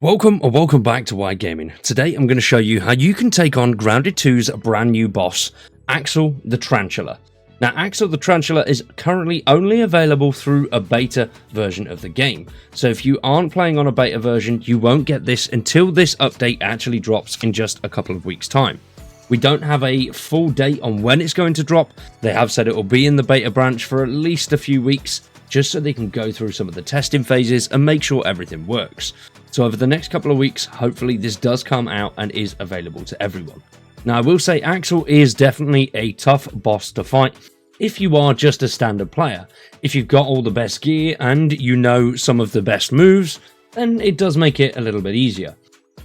Welcome back to Wide Gaming. Today I'm going to show you how you can take on Grounded 2's brand new boss, AXL the Tarantula. Now AXL the Tarantula is currently only available through a beta version of the game, so if you aren't playing on a beta version you won't get this until this update actually drops in just a couple of weeks time. We don't have a full date on when it's going to drop. They have said it will be in the beta branch for at least a few weeks, just so they can go through some of the testing phases and make sure everything works. So over the next couple of weeks, hopefully this does come out and is available to everyone. Now I will say AXL is definitely a tough boss to fight if you are just a standard player. If you've got all the best gear and you know some of the best moves, then it does make it a little bit easier.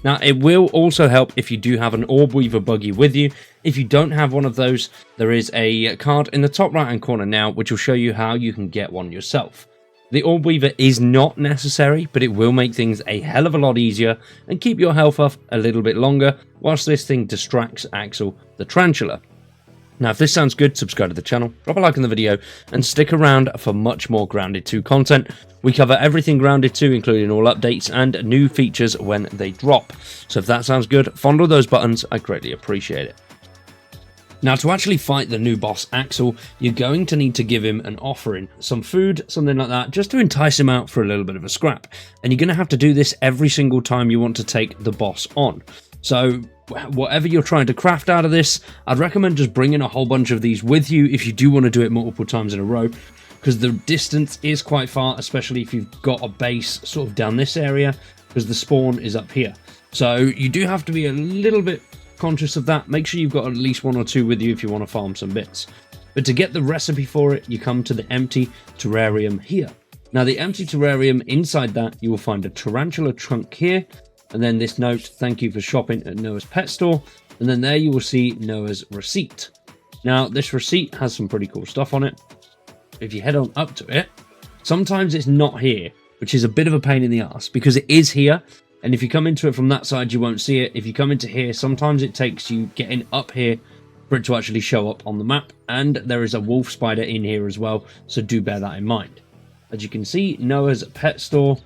Now it will also help if you do have an Orb Weaver buggy with you. If you don't have one of those, there is a card in the top right hand corner now which will show you how you can get one yourself. The Orb Weaver is not necessary, but it will make things a hell of a lot easier and keep your health up a little bit longer whilst this thing distracts AXL the Tarantula. Now if this sounds good, subscribe to the channel, drop a like on the video and stick around for much more Grounded 2 content. We cover everything Grounded 2, including all updates and new features when they drop. So if that sounds good, fondle those buttons, I greatly appreciate it. Now to actually fight the new boss AXL, you're going to need to give him an offering, some food, something like that, just to entice him out for a little bit of a scrap. And you're going to have to do this every single time you want to take the boss on. So whatever you're trying to craft out of this, I'd recommend just bringing a whole bunch of these with you if you do want to do it multiple times in a row, because the distance is quite far, especially if you've got a base sort of down this area, because the spawn is up here. So you do have to be a little bit conscious of that. Make sure you've got at least one or two with you if you want to farm some bits. But to get the recipe for it, you come to the empty terrarium here. Now the empty terrarium, inside that you will find a tarantula trunk here, and then this note, thank you for shopping at Noah's pet store, and then there you will see Noah's receipt. Now this receipt has some pretty cool stuff on it. If you head on up to it, sometimes it's not here, which is a bit of a pain in the ass because it is here. And if you come into it from that side, you won't see it. If you come into here, sometimes it takes you getting up here for it to actually show up on the map. And there is a wolf spider in here as well, so do bear that in mind. As you can see, Noah's pet store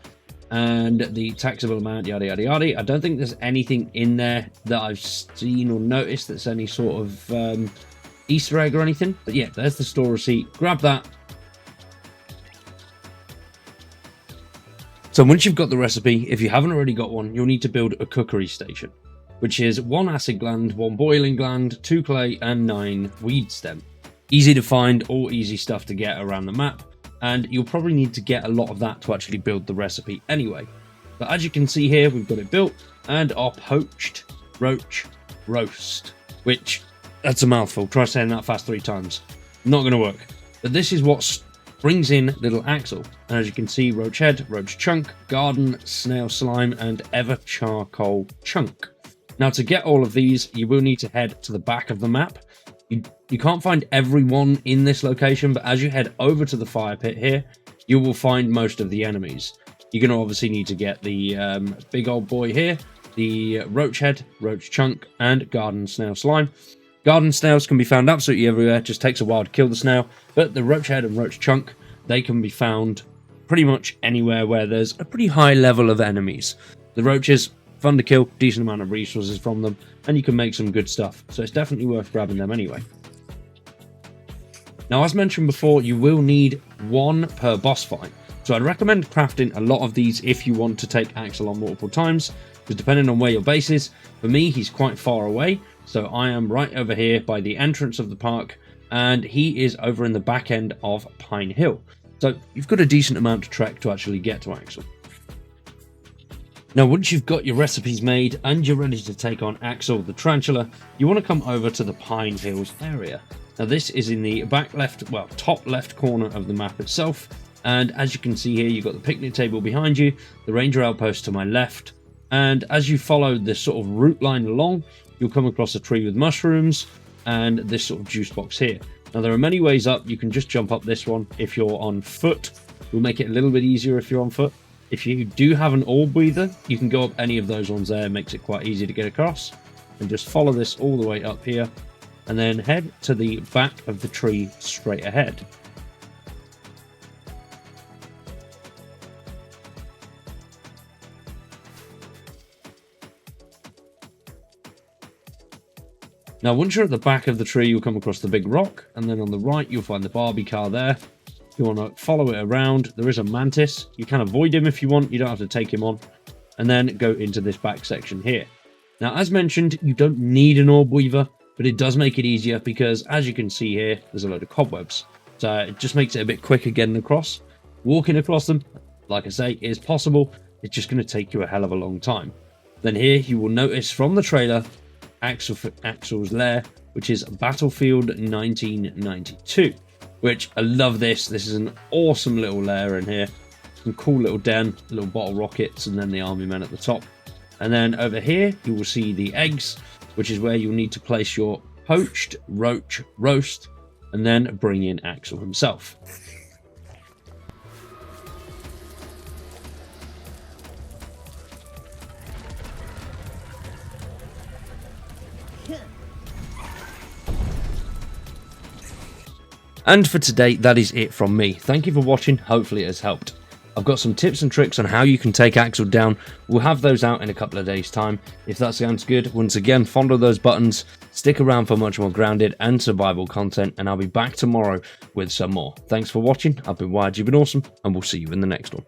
and the taxable amount, yada, yada, yada. I don't think there's anything in there that I've seen or noticed that's any sort of Easter egg or anything. But yeah, there's the store receipt. Grab that. So once you've got the recipe, if you haven't already got one, you'll need to build a cookery station, which is 1 acid gland, 1 boiling gland, 2 clay, and 9 weed stem. Easy to find, all easy stuff to get around the map, and you'll probably need to get a lot of that to actually build the recipe anyway. But as you can see here, we've got it built, and our poached roach roast, which, that's a mouthful. Try saying that fast 3 times. Not going to work. But this is what brings in little AXL, and as you can see, roach head, roach chunk, garden, snail slime, and ever charcoal chunk. Now to get all of these, you will need to head to the back of the map. You can't find everyone in this location, but as you head over to the fire pit here, you will find most of the enemies. You're going to obviously need to get the big old boy here, the roach head, roach chunk, and garden snail slime. Garden snails can be found absolutely everywhere, just takes a while to kill the snail, but the roach head and roach chunk, they can be found pretty much anywhere where there's a pretty high level of enemies. The roaches, fun to kill, decent amount of resources from them, and you can make some good stuff, so it's definitely worth grabbing them anyway. Now as mentioned before, you will need 1 per boss fight, so I'd recommend crafting a lot of these if you want to take AXL on multiple times, because depending on where your base is, for me he's quite far away. So I am right over here by the entrance of the park, and he is over in the back end of Pine Hill. So you've got a decent amount to trek to actually get to AXL. Now once you've got your recipes made and you're ready to take on AXL the Tarantula, you want to come over to the Pine Hills area. Now this is in the back left, well, top left corner of the map itself. And as you can see here, you've got the picnic table behind you, the ranger outpost to my left. And as you follow this sort of route line along, you'll come across a tree with mushrooms and this sort of juice box here. Now there are many ways up. You can just jump up this one if you're on foot. We'll make it a little bit easier if you're on foot. If you do have an orb weaver, you can go up any of those ones there. It makes it quite easy to get across. And just follow this all the way up here and then head to the back of the tree straight ahead. Now, once you're at the back of the tree, you'll come across the big rock, and then on the right, you'll find the Barbie car there. You want to follow it around. There is a mantis. You can avoid him if you want. You don't have to take him on. And then go into this back section here. Now, as mentioned, you don't need an orb weaver, but it does make it easier because, as you can see here, there's a load of cobwebs. So it just makes it a bit quicker getting across. Walking across them, like I say, is possible. It's just going to take you a hell of a long time. Then here, you will notice from the trailer, Axel's lair, which is Battlefield 1992, which I love this. This is an awesome little lair in here. Some cool little den, little bottle rockets, and then the army men at the top. And then over here, you will see the eggs, which is where you'll need to place your poached roach roast, and then bring in Axel himself. And for today, that is it from me. Thank you for watching. Hopefully it has helped. I've got some tips and tricks on how you can take Axel down. We'll have those out in a couple of days' time. If that sounds good, once again, fondle those buttons, stick around for much more grounded and survival content, and I'll be back tomorrow with some more. Thanks for watching. I've been Wired, you've been awesome, and we'll see you in the next one.